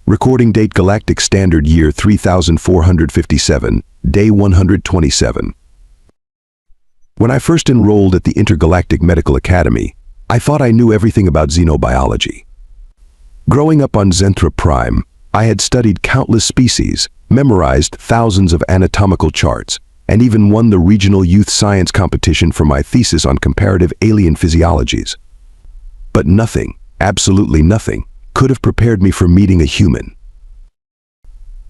Recording date Galactic Standard Year 3457, Day 127. When I first enrolled at the Intergalactic Medical Academy, I thought I knew everything about xenobiology. Growing up on Zenthra Prime, I had studied countless species, memorized thousands of anatomical charts, and even won the regional youth science competition for my thesis on comparative alien physiologies. But nothing, absolutely nothing, could have prepared me for meeting a human.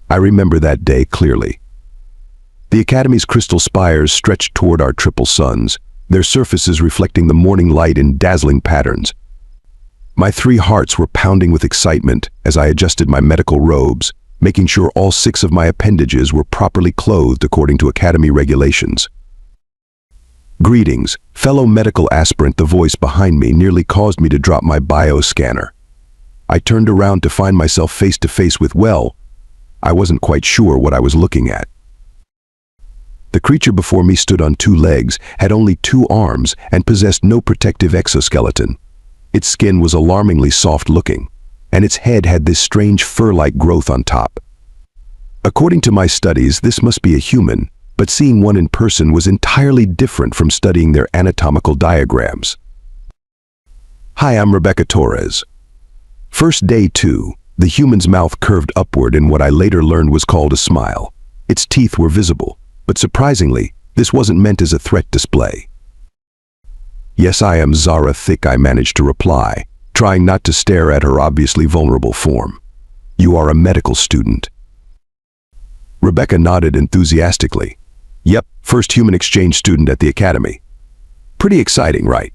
I remember that day clearly. The Academy's crystal spires stretched toward our triple suns, their surfaces reflecting the morning light in dazzling patterns. My 3 hearts were pounding with excitement as I adjusted my medical robes, making sure all 6 of my appendages were properly clothed according to Academy regulations. "Greetings, fellow medical aspirant," the voice behind me nearly caused me to drop my bio scanner. I turned around to find myself face to face with, well, I wasn't quite sure what I was looking at. The creature before me stood on 2 legs, had only 2 arms, and possessed no protective exoskeleton. Its skin was alarmingly soft-looking, and its head had this strange fur-like growth on top. According to my studies, this must be a human, but seeing one in person was entirely different from studying their anatomical diagrams. "Hi, I'm Rebecca Torres." First day 2, the human's mouth curved upward in what I later learned was called a smile. Its teeth were visible, but surprisingly, this wasn't meant as a threat display. "Yes, I am Zara Thick," I managed to reply, trying not to stare at her obviously vulnerable form. "You are a medical student." Rebecca nodded enthusiastically. "Yep, first human exchange student at the Academy." "Pretty exciting, right?"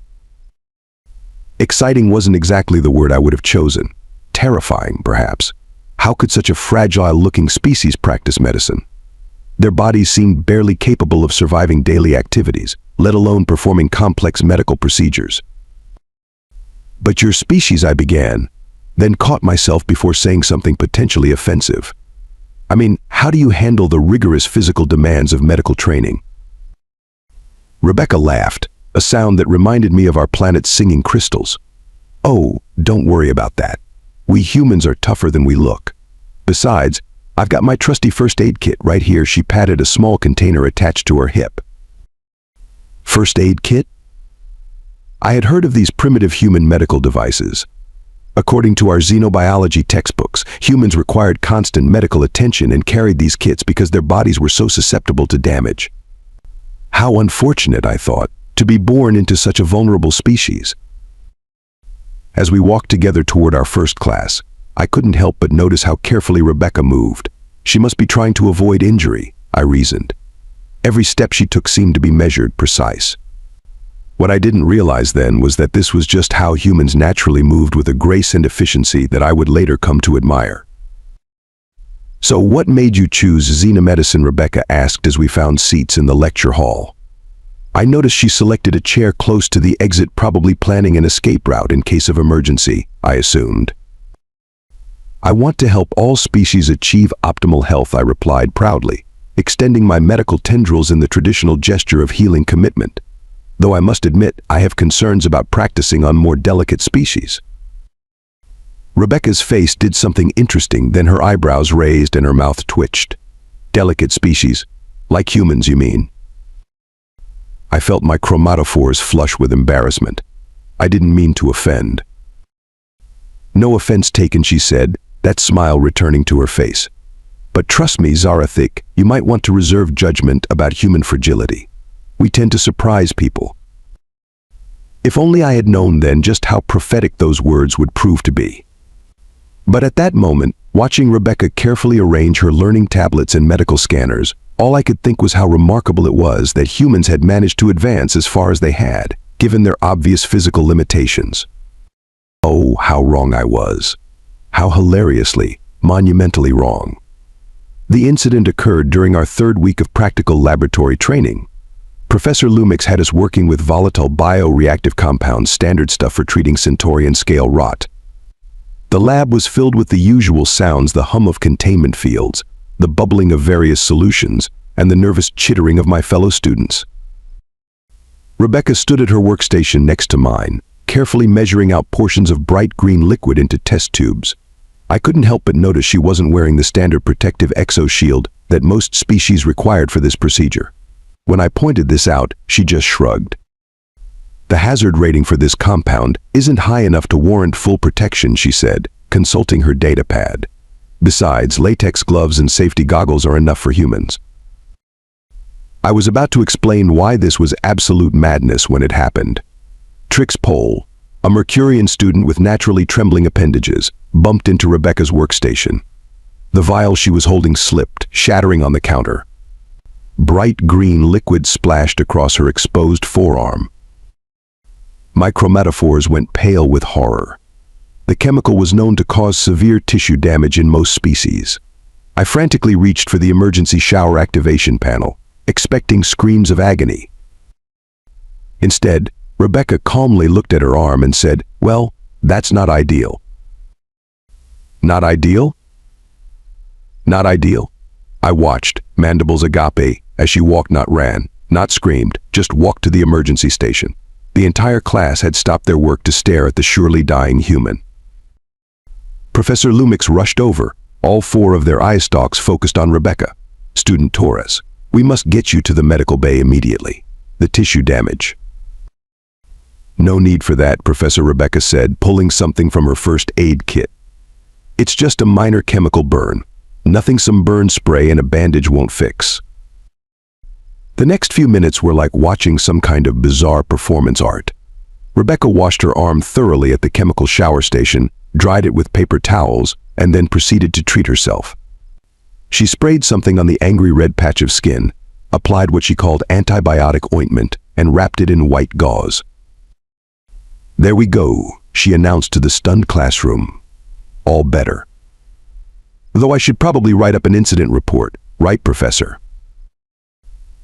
Exciting wasn't exactly the word I would have chosen. Terrifying, perhaps. How could such a fragile-looking species practice medicine? Their bodies seemed barely capable of surviving daily activities, let alone performing complex medical procedures. "But your species," I began, then caught myself before saying something potentially offensive. I mean, how do you handle the rigorous physical demands of medical training? Rebecca laughed, a sound that reminded me of our planet's singing crystals. "Oh, don't worry about that. We humans are tougher than we look. Besides, I've got my trusty first aid kit right here." She patted a small container attached to her hip. First aid kit? I had heard of these primitive human medical devices. According to our xenobiology textbooks, humans required constant medical attention and carried these kits because their bodies were so susceptible to damage. How unfortunate, I thought, to be born into such a vulnerable species. As we walked together toward our first class, I couldn't help but notice how carefully Rebecca moved. She must be trying to avoid injury, I reasoned. Every step she took seemed to be measured, precise. What I didn't realize then was that this was just how humans naturally moved, with a grace and efficiency that I would later come to admire. "So what made you choose xenomedicine?" Rebecca asked as we found seats in the lecture hall. I noticed she selected a chair close to the exit, probably planning an escape route in case of emergency, I assumed. "I want to help all species achieve optimal health," I replied proudly, extending my medical tendrils in the traditional gesture of healing commitment. Though I must admit, I have concerns about practicing on more delicate species. Rebecca's face did something interesting, then her eyebrows raised and her mouth twitched. "Delicate species? Like humans, you mean?" I felt my chromatophores flush with embarrassment. I didn't mean to offend. "No offense taken," she said, that smile returning to her face. "But trust me, Zara Thick, you might want to reserve judgment about human fragility. We tend to surprise people." If only I had known then just how prophetic those words would prove to be. But at that moment, watching Rebecca carefully arrange her learning tablets and medical scanners, all I could think was how remarkable it was that humans had managed to advance as far as they had, given their obvious physical limitations. Oh, how wrong I was. How hilariously, monumentally wrong. The incident occurred during our 3rd week of practical laboratory training. Professor Lumix had us working with volatile bioreactive compounds, standard stuff for treating Centaurian scale rot. The lab was filled with the usual sounds: the hum of containment fields, the bubbling of various solutions, and the nervous chittering of my fellow students. Rebecca stood at her workstation next to mine, carefully measuring out portions of bright green liquid into test tubes. I couldn't help but notice she wasn't wearing the standard protective exoshield that most species required for this procedure. When I pointed this out, she just shrugged. The hazard rating for this compound isn't high enough to warrant full protection, she said, consulting her data pad. Besides, latex gloves and safety goggles are enough for humans. I was about to explain why this was absolute madness when it happened. Trix Pole, a Mercurian student with naturally trembling appendages, bumped into Rebecca's workstation. The vial she was holding slipped, shattering on the counter. Bright green liquid splashed across her exposed forearm. My chromatophores went pale with horror. The chemical was known to cause severe tissue damage in most species. I frantically reached for the emergency shower activation panel, expecting screams of agony. Instead, Rebecca calmly looked at her arm and said, "Well, that's not ideal." Not ideal? Not ideal. I watched, mandibles agape, as she walked, not ran, not screamed, just walked to the emergency station. The entire class had stopped their work to stare at the surely dying human. Professor Lumix rushed over, all four of their eye stalks focused on Rebecca. "Student Torres, we must get you to the medical bay immediately. The tissue damage." "No need for that," Professor Rebecca said, pulling something from her first aid kit. "It's just a minor chemical burn. Nothing some burn spray and a bandage won't fix." The next few minutes were like watching some kind of bizarre performance art. Rebecca washed her arm thoroughly at the chemical shower station, dried it with paper towels, and then proceeded to treat herself. She sprayed something on the angry red patch of skin, applied what she called antibiotic ointment, and wrapped it in white gauze. "There we go," she announced to the stunned classroom. "All better. Though I should probably write up an incident report, right, Professor?"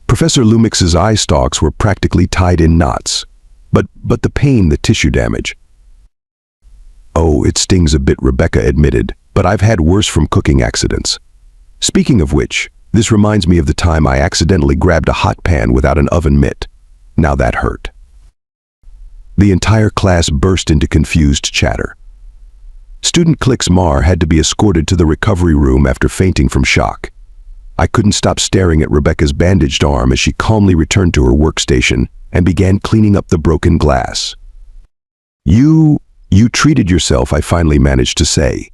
Professor Lumix's eye stalks were practically tied in knots. But the pain, the tissue damage. "Oh, it stings a bit," Rebecca admitted, "but I've had worse from cooking accidents. Speaking of which, this reminds me of the time I accidentally grabbed a hot pan without an oven mitt. Now that hurt." The entire class burst into confused chatter. Student Clix Mar had to be escorted to the recovery room after fainting from shock. I couldn't stop staring at Rebecca's bandaged arm as she calmly returned to her workstation and began cleaning up the broken glass. You treated yourself," I finally managed to say.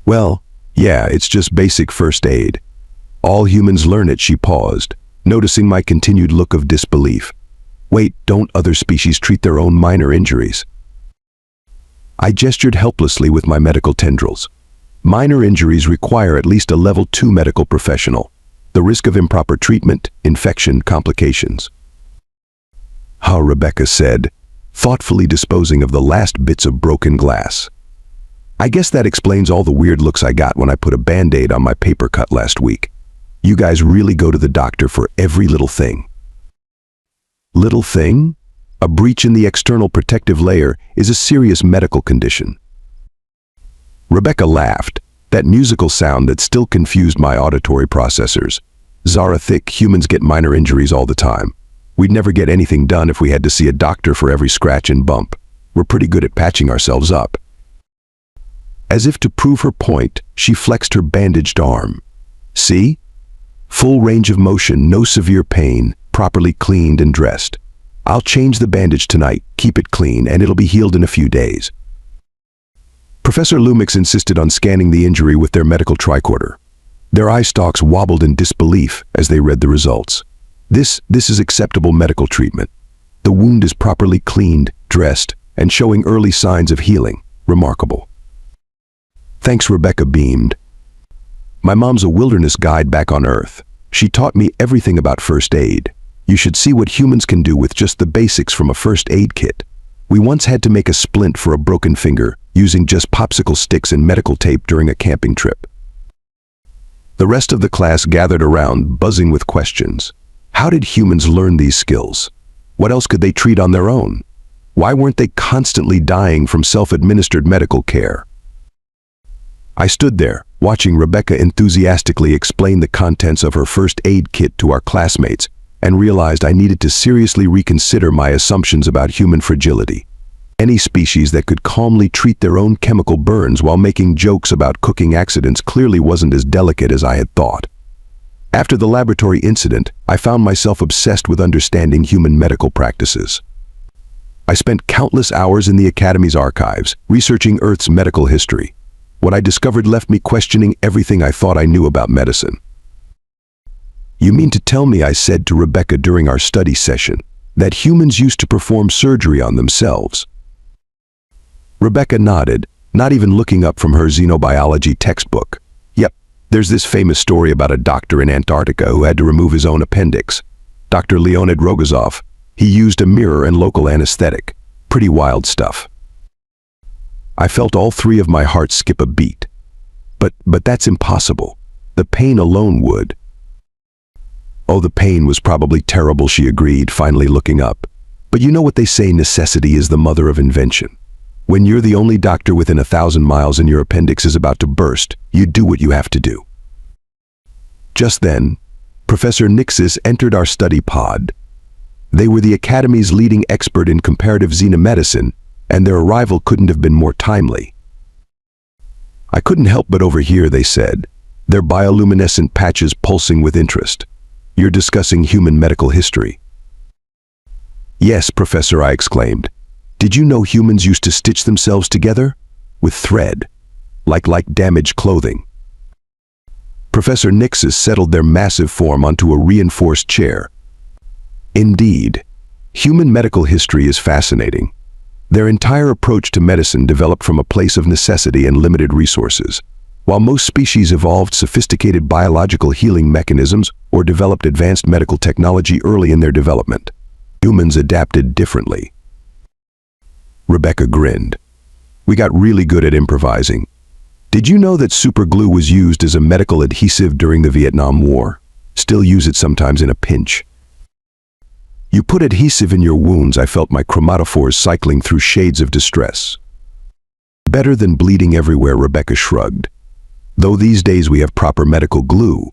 "Well, yeah, it's just basic first aid. All humans learn it," she paused, noticing my continued look of disbelief. "Wait, don't other species treat their own minor injuries?" I gestured helplessly with my medical tendrils. Minor injuries require at least a level 2 medical professional. The risk of improper treatment, infection, complications. "Huh," Rebecca said, thoughtfully disposing of the last bits of broken glass. "I guess that explains all the weird looks I got when I put a Band-Aid on my paper cut last week. You guys really go to the doctor for every little thing." Little thing? A breach in the external protective layer is a serious medical condition. Rebecca laughed, that musical sound that still confused my auditory processors. "Zara thick, humans get minor injuries all the time. We'd never get anything done if we had to see a doctor for every scratch and bump. We're pretty good at patching ourselves up." As if to prove her point, she flexed her bandaged arm. "See? Full range of motion, no severe pain, properly cleaned and dressed. I'll change the bandage tonight, keep it clean, and it'll be healed in a few days." Professor Lumix insisted on scanning the injury with their medical tricorder. Their eye stalks wobbled in disbelief as they read the results. This is acceptable medical treatment. The wound is properly cleaned, dressed, and showing early signs of healing. Remarkable." "Thanks," Rebecca beamed. "My mom's a wilderness guide back on Earth. She taught me everything about first aid. You should see what humans can do with just the basics from a first aid kit. We once had to make a splint for a broken finger using just popsicle sticks and medical tape during a camping trip." The rest of the class gathered around, buzzing with questions. How did humans learn these skills? What else could they treat on their own? Why weren't they constantly dying from self-administered medical care? I stood there, watching Rebecca enthusiastically explain the contents of her first aid kit to our classmates, and realized I needed to seriously reconsider my assumptions about human fragility. Any species that could calmly treat their own chemical burns while making jokes about cooking accidents clearly wasn't as delicate as I had thought. After the laboratory incident, I found myself obsessed with understanding human medical practices. I spent countless hours in the Academy's archives, researching Earth's medical history. What I discovered left me questioning everything I thought I knew about medicine. "You mean to tell me," I said to Rebecca during our study session, "that humans used to perform surgery on themselves?" Rebecca nodded, not even looking up from her xenobiology textbook. "Yep, there's this famous story about a doctor in Antarctica who had to remove his own appendix. Dr. Leonid Rogozov. He used a mirror and local anesthetic. Pretty wild stuff." I felt all three of my hearts skip a beat. But that's impossible. The pain alone would. "Oh, the pain was probably terrible," she agreed, finally looking up. "But you know what they say, necessity is the mother of invention. When you're the only doctor within 1,000 miles and your appendix is about to burst, you do what you have to do." Just then, Professor Nixis entered our study pod. They were the Academy's leading expert in comparative xenomedicine, and their arrival couldn't have been more timely. "I couldn't help but overhear," they said, their bioluminescent patches pulsing with interest. "You're discussing human medical history." "Yes, Professor," I exclaimed. "Did you know humans used to stitch themselves together? With thread, like damaged clothing." Professor Nixis settled their massive form onto a reinforced chair. "Indeed, human medical history is fascinating. Their entire approach to medicine developed from a place of necessity and limited resources. While most species evolved sophisticated biological healing mechanisms or developed advanced medical technology early in their development, humans adapted differently." Rebecca grinned. "We got really good at improvising. Did you know that superglue was used as a medical adhesive during the Vietnam War? Still use it sometimes in a pinch." "You put adhesive in your wounds," I felt my chromatophores cycling through shades of distress. "Better than bleeding everywhere," Rebecca shrugged. "Though these days we have proper medical glue,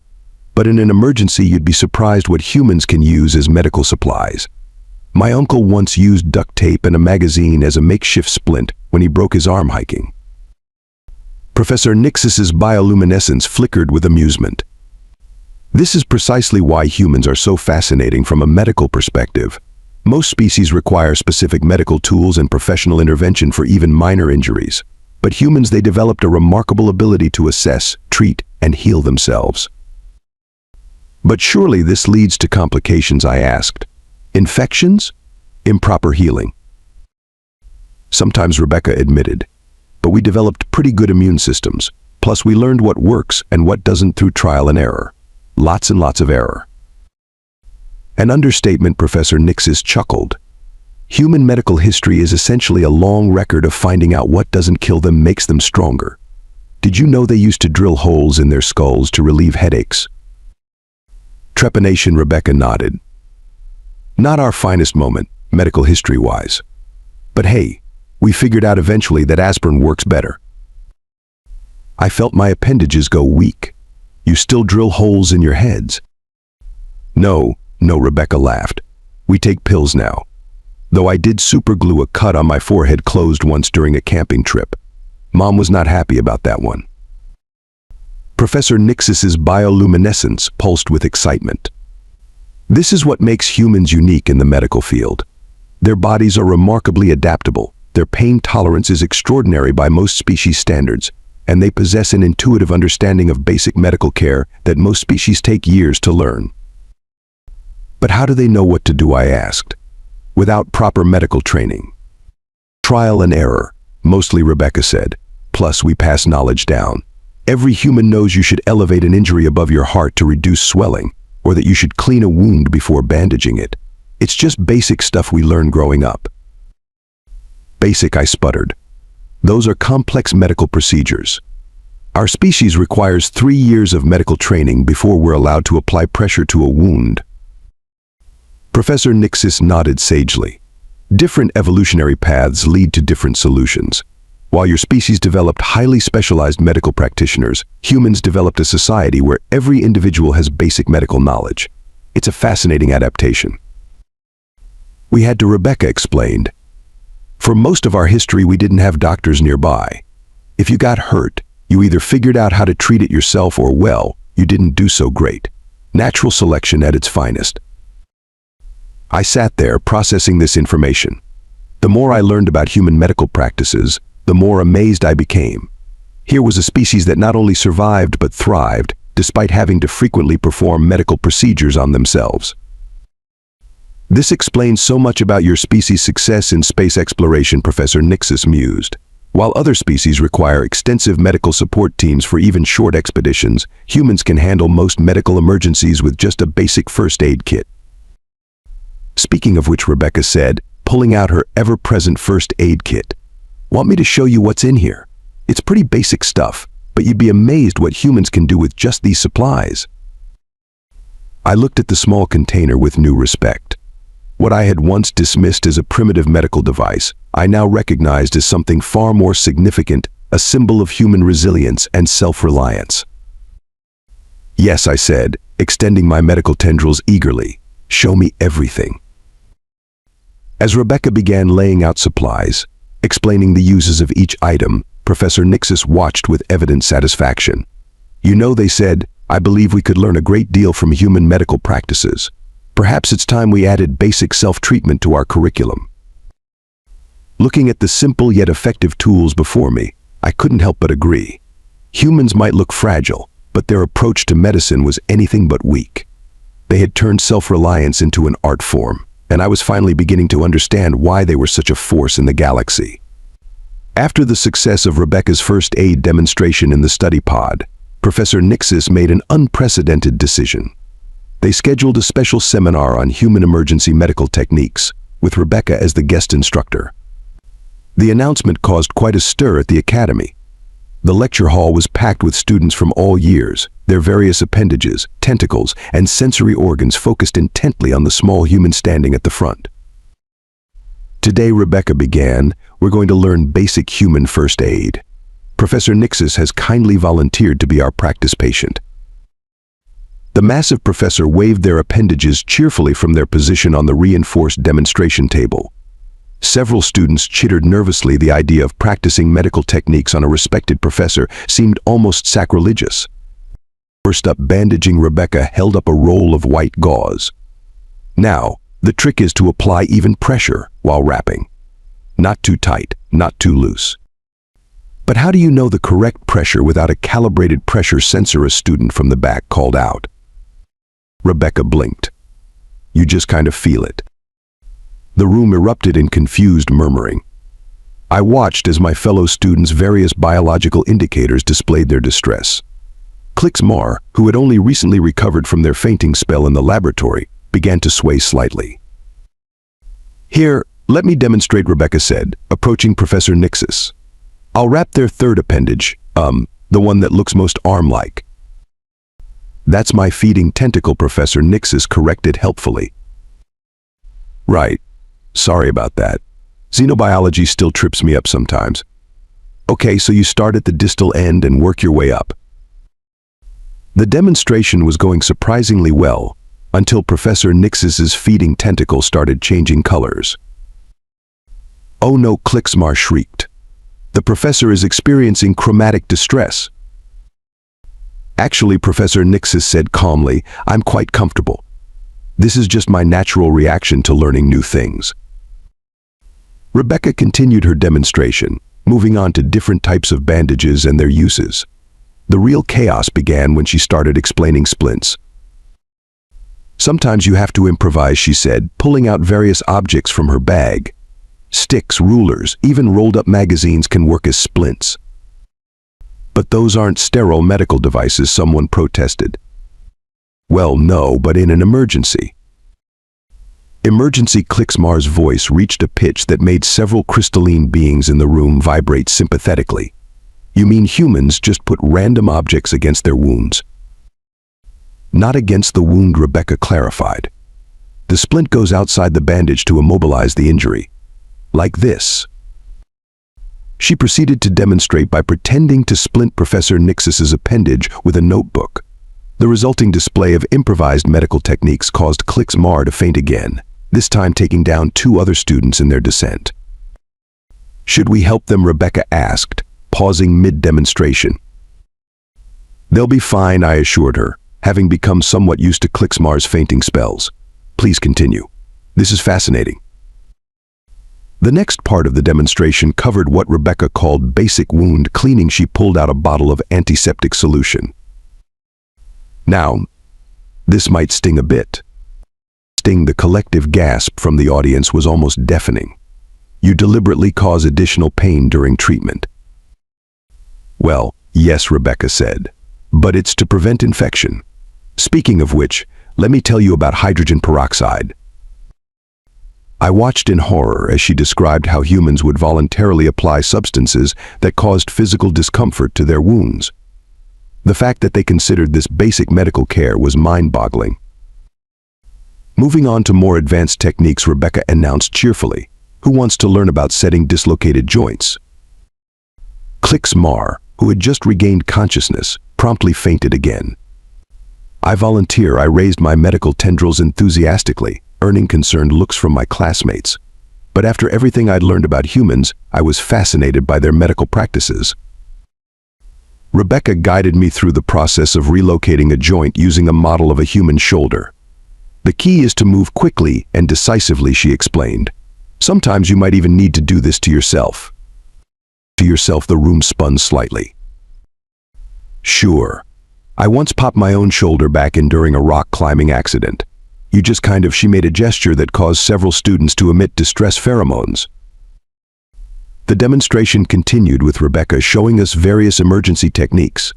but in an emergency you'd be surprised what humans can use as medical supplies. My uncle once used duct tape and a magazine as a makeshift splint when he broke his arm hiking." Professor Nixis's bioluminescence flickered with amusement. "This is precisely why humans are so fascinating from a medical perspective. Most species require specific medical tools and professional intervention for even minor injuries. But humans, they developed a remarkable ability to assess, treat, and heal themselves." "But surely this leads to complications," I asked. "Infections? Improper healing?" "Sometimes," Rebecca admitted. "But we developed pretty good immune systems. Plus we learned what works and what doesn't through trial and error. Lots and lots of error." An understatement, Professor Nixis chuckled. "Human medical history is essentially a long record of finding out what doesn't kill them makes them stronger. Did you know they used to drill holes in their skulls to relieve headaches?" Trepanation, Rebecca nodded. "Not our finest moment, medical history-wise. But hey, we figured out eventually that aspirin works better." I felt my appendages go weak. "You still drill holes in your heads?" No, Rebecca laughed. "We take pills now. Though I did superglue a cut on my forehead closed once during a camping trip. Mom was not happy about that one." Professor Nixis's bioluminescence pulsed with excitement. "This is what makes humans unique in the medical field. Their bodies are remarkably adaptable, their pain tolerance is extraordinary by most species standards, and they possess an intuitive understanding of basic medical care that most species take years to learn." "But how do they know what to do?" I asked. "Without proper medical training." "Trial and error," mostly, Rebecca said. "Plus we pass knowledge down. Every human knows you should elevate an injury above your heart to reduce swelling, or that you should clean a wound before bandaging it. It's just basic stuff we learn growing up." "Basic," I sputtered. "Those are complex medical procedures. Our species requires 3 years of medical training before we're allowed to apply pressure to a wound." Professor Nixis nodded sagely. "Different evolutionary paths lead to different solutions. While your species developed highly specialized medical practitioners, humans developed a society where every individual has basic medical knowledge. It's a fascinating adaptation." "We had to," Rebecca explained. For most of our history, we didn't have doctors nearby. If you got hurt, you either figured out how to treat it yourself or, well, you didn't do so great. Natural selection at its finest. I sat there processing this information. The more I learned about human medical practices, the more amazed I became. Here was a species that not only survived but thrived, despite having to frequently perform medical procedures on themselves. This explains so much about your species' success in space exploration, Professor Nixis mused. While other species require extensive medical support teams for even short expeditions, humans can handle most medical emergencies with just a basic first aid kit. Speaking of which, Rebecca said, pulling out her ever-present first aid kit. Want me to show you what's in here? It's pretty basic stuff, but you'd be amazed what humans can do with just these supplies. I looked at the small container with new respect. What I had once dismissed as a primitive medical device, I now recognized as something far more significant, a symbol of human resilience and self-reliance. Yes, I said, extending my medical tendrils eagerly. Show me everything. As Rebecca began laying out supplies, explaining the uses of each item, Professor Nixis watched with evident satisfaction. You know, they said, I believe we could learn a great deal from human medical practices. Perhaps it's time we added basic self-treatment to our curriculum. Looking at the simple yet effective tools before me, I couldn't help but agree. Humans might look fragile, but their approach to medicine was anything but weak. They had turned self-reliance into an art form, and I was finally beginning to understand why they were such a force in the galaxy. After the success of Rebecca's first aid demonstration in the study pod, Professor Nixis made an unprecedented decision. They scheduled a special seminar on human emergency medical techniques, with Rebecca as the guest instructor. The announcement caused quite a stir at the academy. The lecture hall was packed with students from all years, their various appendages, tentacles, and sensory organs focused intently on the small human standing at the front. Today, Rebecca began, we're going to learn basic human first aid. Professor Nixis has kindly volunteered to be our practice patient. The massive professor waved their appendages cheerfully from their position on the reinforced demonstration table. Several students chittered nervously. The idea of practicing medical techniques on a respected professor seemed almost sacrilegious. First up, bandaging, Rebecca held up a roll of white gauze. Now, the trick is to apply even pressure while wrapping. Not too tight, not too loose. But how do you know the correct pressure without a calibrated pressure sensor? A student from the back called out. Rebecca blinked. You just kind of feel it. The room erupted in confused murmuring. I watched as my fellow students' various biological indicators displayed their distress. Klixmar, who had only recently recovered from their fainting spell in the laboratory, began to sway slightly. Here, let me demonstrate, Rebecca said, approaching Professor Nixis. I'll wrap their third appendage, the one that looks most arm-like. That's my feeding tentacle, Professor Nixis corrected helpfully. Right. Sorry about that. Xenobiology still trips me up sometimes. Okay, so you start at the distal end and work your way up. The demonstration was going surprisingly well until Professor Nixis's feeding tentacle started changing colors. Oh no, Klixmar shrieked. The professor is experiencing chromatic distress. Actually, Professor Nixis said calmly, I'm quite comfortable. This is just my natural reaction to learning new things. Rebecca continued her demonstration, moving on to different types of bandages and their uses. The real chaos began when she started explaining splints. Sometimes you have to improvise, she said, pulling out various objects from her bag. Sticks, rulers, even rolled-up magazines can work as splints. But those aren't sterile medical devices, someone protested. Well, no, but in an emergency. Emergency. Klixmar's voice reached a pitch that made several crystalline beings in the room vibrate sympathetically. You mean humans just put random objects against their wounds? Not against the wound, Rebecca clarified. The splint goes outside the bandage to immobilize the injury. Like this. She proceeded to demonstrate by pretending to splint Professor Nixis's appendage with a notebook. The resulting display of improvised medical techniques caused Klixmar to faint again, this time taking down two other students in their descent. Should we help them? Rebecca asked, pausing mid-demonstration. They'll be fine, I assured her, having become somewhat used to Klixmar's fainting spells. Please continue. This is fascinating. The next part of the demonstration covered what Rebecca called basic wound cleaning. She pulled out a bottle of antiseptic solution. Now, this might sting a bit. The collective gasp from the audience was almost deafening. You deliberately cause additional pain during treatment. Well, yes, Rebecca said, but it's to prevent infection. Speaking of which, let me tell you about hydrogen peroxide. I watched in horror as she described how humans would voluntarily apply substances that caused physical discomfort to their wounds. The fact that they considered this basic medical care was mind-boggling. Moving on to more advanced techniques, Rebecca announced cheerfully, who wants to learn about setting dislocated joints? Klixmar, who had just regained consciousness, promptly fainted again. I volunteer. I raised my medical tendrils enthusiastically, earning concerned looks from my classmates. But after everything I'd learned about humans, I was fascinated by their medical practices. Rebecca guided me through the process of relocating a joint using a model of a human shoulder. The key is to move quickly and decisively, she explained. Sometimes you might even need to do this to yourself. The room spun slightly. Sure. I once popped my own shoulder back in during a rock climbing accident. She made a gesture that caused several students to emit distress pheromones. The demonstration continued with Rebecca showing us various emergency techniques.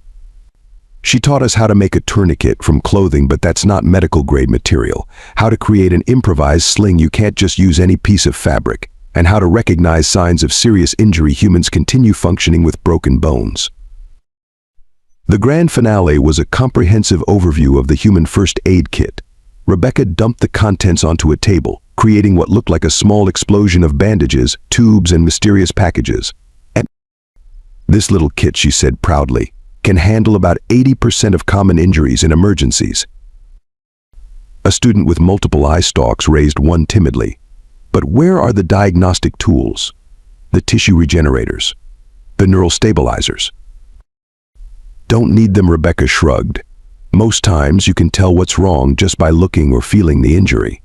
She taught us how to make a tourniquet from clothing, but that's not medical-grade material, how to create an improvised sling, you can't just use any piece of fabric, and how to recognize signs of serious injury. Humans continue functioning with broken bones. The grand finale was a comprehensive overview of the human first aid kit. Rebecca dumped the contents onto a table, creating what looked like a small explosion of bandages, tubes, and mysterious packages. And this little kit, she said proudly, can handle about 80% of common injuries and emergencies. A student with multiple eye stalks raised one timidly. But where are the diagnostic tools? The tissue regenerators? The neural stabilizers? Don't need them, Rebecca shrugged. Most times you can tell what's wrong just by looking or feeling the injury.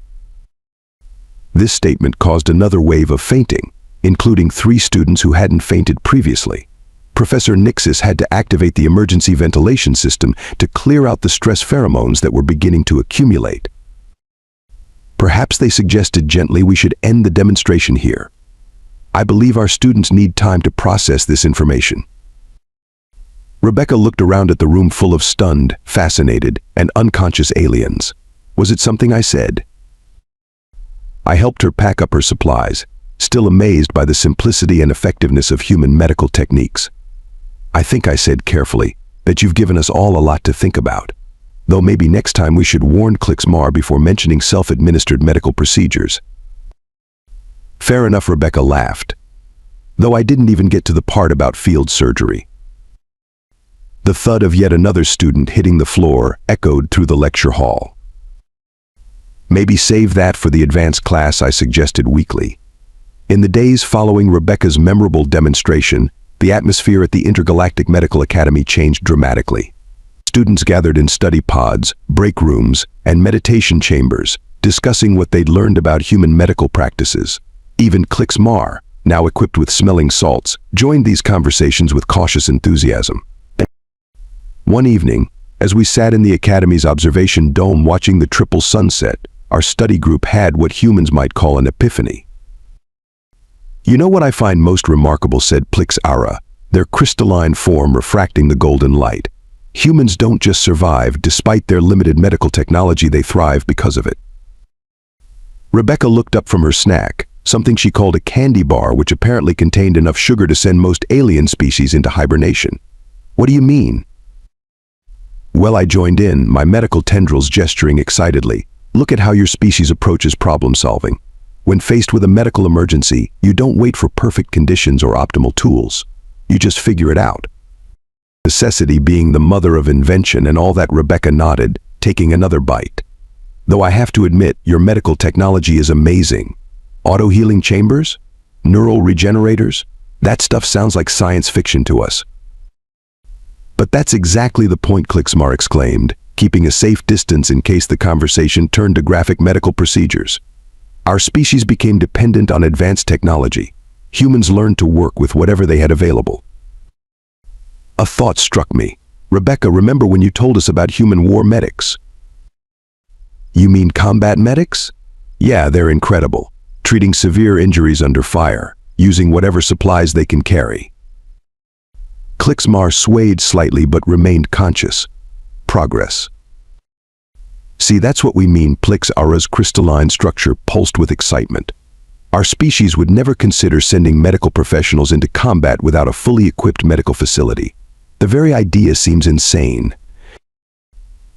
This statement caused another wave of fainting, including 3 students who hadn't fainted previously. Professor Nixis had to activate the emergency ventilation system to clear out the stress pheromones that were beginning to accumulate. Perhaps they suggested gently we should end the demonstration here. I believe our students need time to process this information. Rebecca looked around at the room full of stunned, fascinated, and unconscious aliens. Was it something I said? I helped her pack up her supplies, still amazed by the simplicity and effectiveness of human medical techniques. I think I said carefully that you've given us all a lot to think about, though maybe next time we should warn Klixmar before mentioning self-administered medical procedures. Fair enough, Rebecca laughed, though I didn't even get to the part about field surgery. The thud of yet another student hitting the floor echoed through the lecture hall. Maybe save that for the advanced class, I suggested weakly. In the days following Rebecca's memorable demonstration, the atmosphere at the Intergalactic Medical Academy changed dramatically. Students gathered in study pods, break rooms, and meditation chambers, discussing what they'd learned about human medical practices. Even Klixmar, now equipped with smelling salts, joined these conversations with cautious enthusiasm. One evening, as we sat in the Academy's observation dome watching the triple sunset, our study group had what humans might call an epiphany. You know what I find most remarkable, said Plix-Ara, their crystalline form refracting the golden light. Humans don't just survive despite their limited medical technology, they thrive because of it. Rebecca looked up from her snack, something she called a candy bar which apparently contained enough sugar to send most alien species into hibernation. What do you mean? Well, I joined in, my medical tendrils gesturing excitedly. Look at how your species approaches problem solving. When faced with a medical emergency, you don't wait for perfect conditions or optimal tools. You just figure it out. Necessity being the mother of invention and all that. Rebecca nodded, taking another bite. Though I have to admit, your medical technology is amazing. Auto-healing chambers? Neural regenerators? That stuff sounds like science fiction to us. But that's exactly the point, Klixmar exclaimed, keeping a safe distance in case the conversation turned to graphic medical procedures. Our species became dependent on advanced technology. Humans learned to work with whatever they had available. A thought struck me. Rebecca, remember when you told us about human war medics? You mean combat medics? Yeah, they're incredible. Treating severe injuries under fire, using whatever supplies they can carry. Klixmar swayed slightly but remained conscious. Progress. See, that's what we mean. Plix-Ara's crystalline structure pulsed with excitement. Our species would never consider sending medical professionals into combat without a fully equipped medical facility. The very idea seems insane.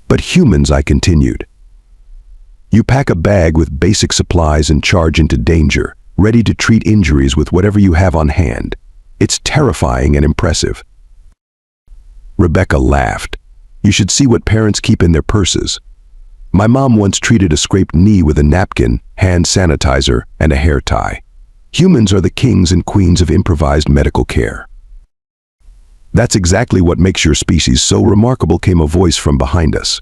But humans, I continued. You pack a bag with basic supplies and charge into danger, ready to treat injuries with whatever you have on hand. It's terrifying and impressive. Rebecca laughed. You should see what parents keep in their purses. My mom once treated a scraped knee with a napkin, hand sanitizer, and a hair tie. Humans are the kings and queens of improvised medical care. That's exactly what makes your species so remarkable, came a voice from behind us.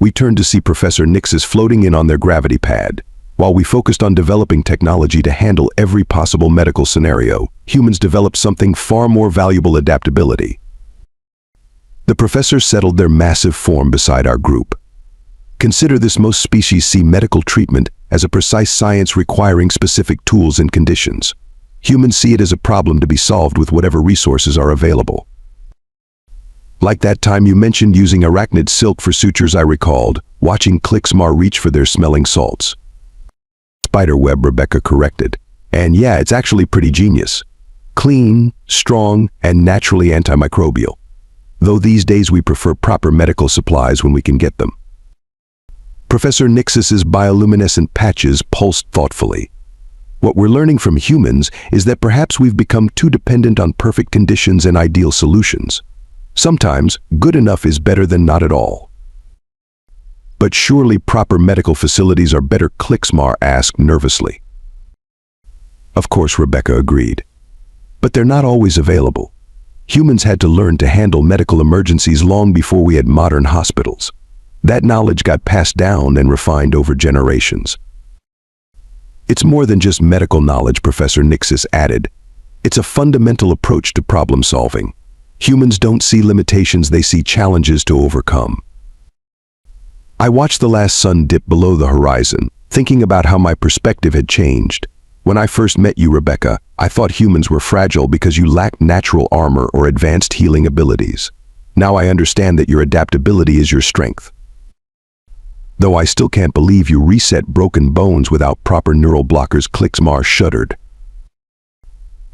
We turned to see Professor Nixis floating in on their gravity pad. While we focused on developing technology to handle every possible medical scenario, humans developed something far more valuable: adaptability. The professor settled their massive form beside our group. Consider this: most species see medical treatment as a precise science requiring specific tools and conditions. Humans see it as a problem to be solved with whatever resources are available. Like that time you mentioned using arachnid silk for sutures, I recalled, watching Klixmar reach for their smelling salts. Spiderweb, Rebecca corrected. And yeah, it's actually pretty genius. Clean, strong, and naturally antimicrobial. Though these days we prefer proper medical supplies when we can get them. Professor Nixis's bioluminescent patches pulsed thoughtfully. What we're learning from humans is that perhaps we've become too dependent on perfect conditions and ideal solutions. Sometimes, good enough is better than not at all. But surely proper medical facilities are better, Klixmar asked nervously. Of course, Rebecca agreed. But they're not always available. Humans had to learn to handle medical emergencies long before we had modern hospitals. That knowledge got passed down and refined over generations. It's more than just medical knowledge, Professor Nixis added. It's a fundamental approach to problem solving. Humans don't see limitations, they see challenges to overcome. I watched the last sun dip below the horizon, thinking about how my perspective had changed. When I first met you, Rebecca, I thought humans were fragile because you lacked natural armor or advanced healing abilities. Now I understand that your adaptability is your strength. Though I still can't believe you reset broken bones without proper neural blockers, Klixmar shuddered.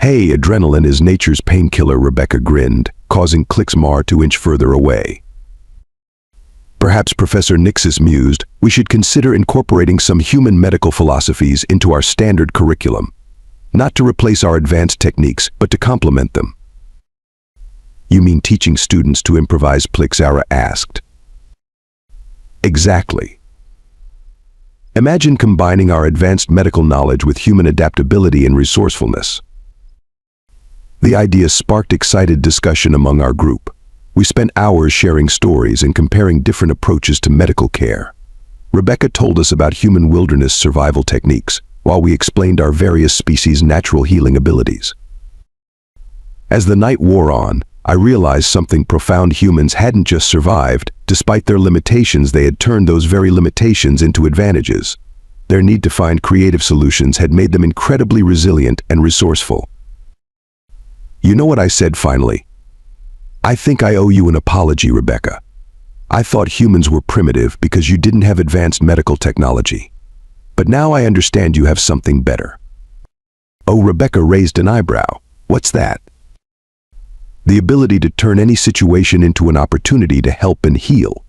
Hey, adrenaline is nature's painkiller, Rebecca grinned, causing Klixmar to inch further away. Perhaps, Professor Nixis mused, we should consider incorporating some human medical philosophies into our standard curriculum. Not to replace our advanced techniques, but to complement them. You mean teaching students to improvise? Plix-Ara asked. Exactly. Imagine combining our advanced medical knowledge with human adaptability and resourcefulness. The idea sparked excited discussion among our group. We spent hours sharing stories and comparing different approaches to medical care. Rebecca told us about human wilderness survival techniques, while we explained our various species' natural healing abilities. As the night wore on, I realized something profound: humans hadn't just survived. Despite their limitations, they had turned those very limitations into advantages. Their need to find creative solutions had made them incredibly resilient and resourceful. You know what I said finally? I think I owe you an apology, Rebecca. I thought humans were primitive because you didn't have advanced medical technology. But now I understand you have something better. Oh, Rebecca raised an eyebrow. What's that? The ability to turn any situation into an opportunity to help and heal.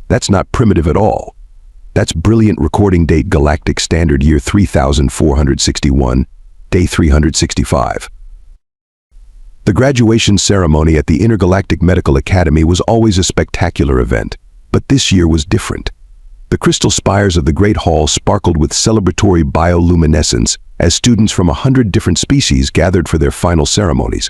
That's not primitive at all. That's brilliant. Recording date: Galactic Standard Year 3461, Day 365. The graduation ceremony at the Intergalactic Medical Academy was always a spectacular event, but this year was different. The crystal spires of the Great Hall sparkled with celebratory bioluminescence as students from 100 different species gathered for their final ceremonies.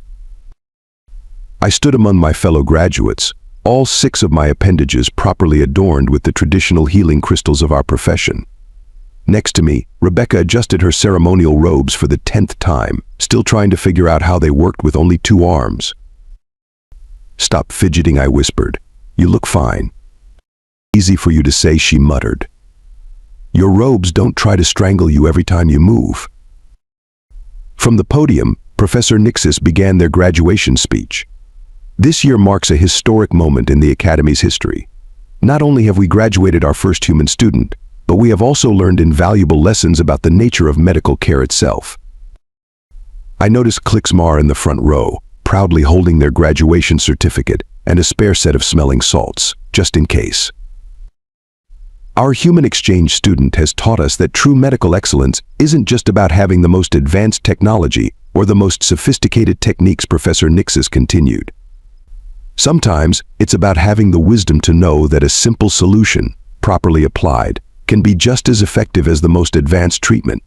I stood among my fellow graduates, all 6 of my appendages properly adorned with the traditional healing crystals of our profession. Next to me, Rebecca adjusted her ceremonial robes for the 10th time, still trying to figure out how they worked with only 2 arms. "Stop fidgeting," I whispered. "You look fine." "Easy for you to say," she muttered. "Your robes don't try to strangle you every time you move." From the podium, Professor Nixis began their graduation speech. This year marks a historic moment in the Academy's history. Not only have we graduated our first human student, but we have also learned invaluable lessons about the nature of medical care itself. I noticed Klixmar in the front row, proudly holding their graduation certificate and a spare set of smelling salts, just in case. Our human exchange student has taught us that true medical excellence isn't just about having the most advanced technology or the most sophisticated techniques, Professor Nixis continued. Sometimes it's about having the wisdom to know that a simple solution, properly applied, can be just as effective as the most advanced treatment.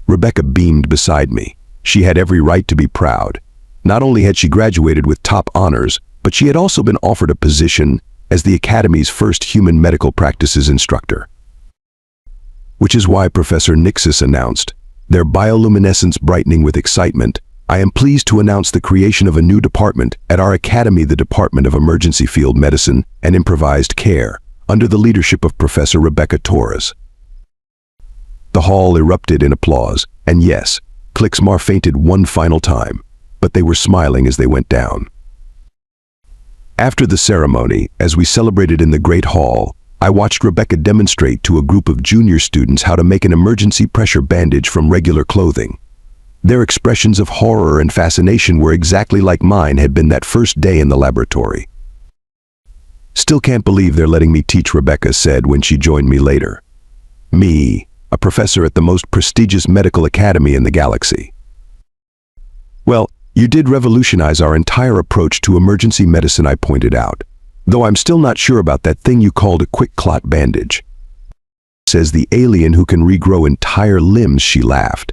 Rebecca beamed beside me. She had every right to be proud. Not only had she graduated with top honors, but she had also been offered a position as the Academy's first human medical practices instructor. Which is why Professor Nixis announced, their bioluminescence brightening with excitement, "I am pleased to announce the creation of a new department at our Academy, the Department of Emergency Field Medicine and Improvised Care, under the leadership of Professor Rebecca Torres." The hall erupted in applause, and yes, Klixmar fainted one final time, but they were smiling as they went down. After the ceremony, as we celebrated in the Great Hall, I watched Rebecca demonstrate to a group of junior students how to make an emergency pressure bandage from regular clothing. Their expressions of horror and fascination were exactly like mine had been that first day in the laboratory. "Still can't believe they're letting me teach," Rebecca said when she joined me later. Me, a professor at the most prestigious medical academy in the galaxy. "Well, you did revolutionize our entire approach to emergency medicine," I pointed out, "though I'm still not sure about that thing you called a quick clot bandage." "Says the alien who can regrow entire limbs," she laughed.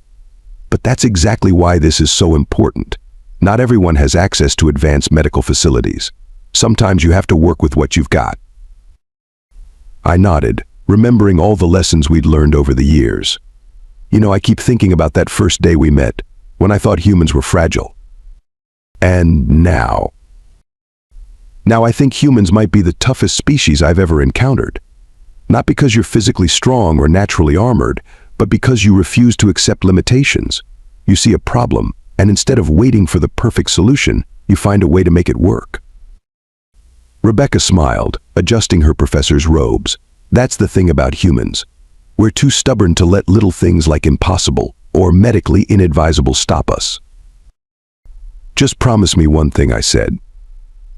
"But that's exactly why this is so important. Not everyone has access to advanced medical facilities. Sometimes you have to work with what you've got." I nodded, remembering all the lessons we'd learned over the years. You know, I keep thinking about that first day we met, when I thought humans were fragile. And now I think humans might be the toughest species I've ever encountered. Not because you're physically strong or naturally armored, but because you refuse to accept limitations. You see a problem, and instead of waiting for the perfect solution, you find a way to make it work. Rebecca smiled, adjusting her professor's robes. That's the thing about humans. We're too stubborn to let little things like impossible or medically inadvisable stop us. "Just promise me one thing," I said.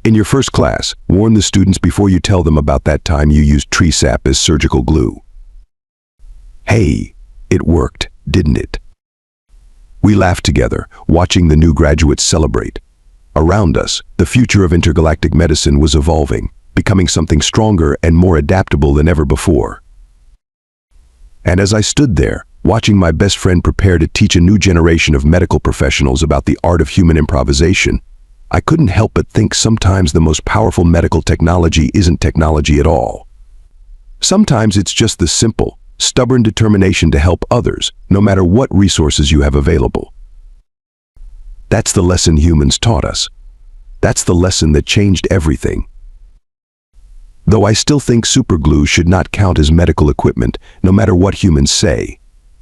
"In your first class, warn the students before you tell them about that time you used tree sap as surgical glue." Hey, it worked, didn't it? We laughed together, watching the new graduates celebrate. Around us, the future of intergalactic medicine was evolving, becoming something stronger and more adaptable than ever before. And as I stood there, watching my best friend prepare to teach a new generation of medical professionals about the art of human improvisation, I couldn't help but think sometimes the most powerful medical technology isn't technology at all. Sometimes it's just the simple, stubborn determination to help others, no matter what resources you have available. That's the lesson humans taught us. That's the lesson that changed everything. Though I still think superglue should not count as medical equipment, no matter what humans say.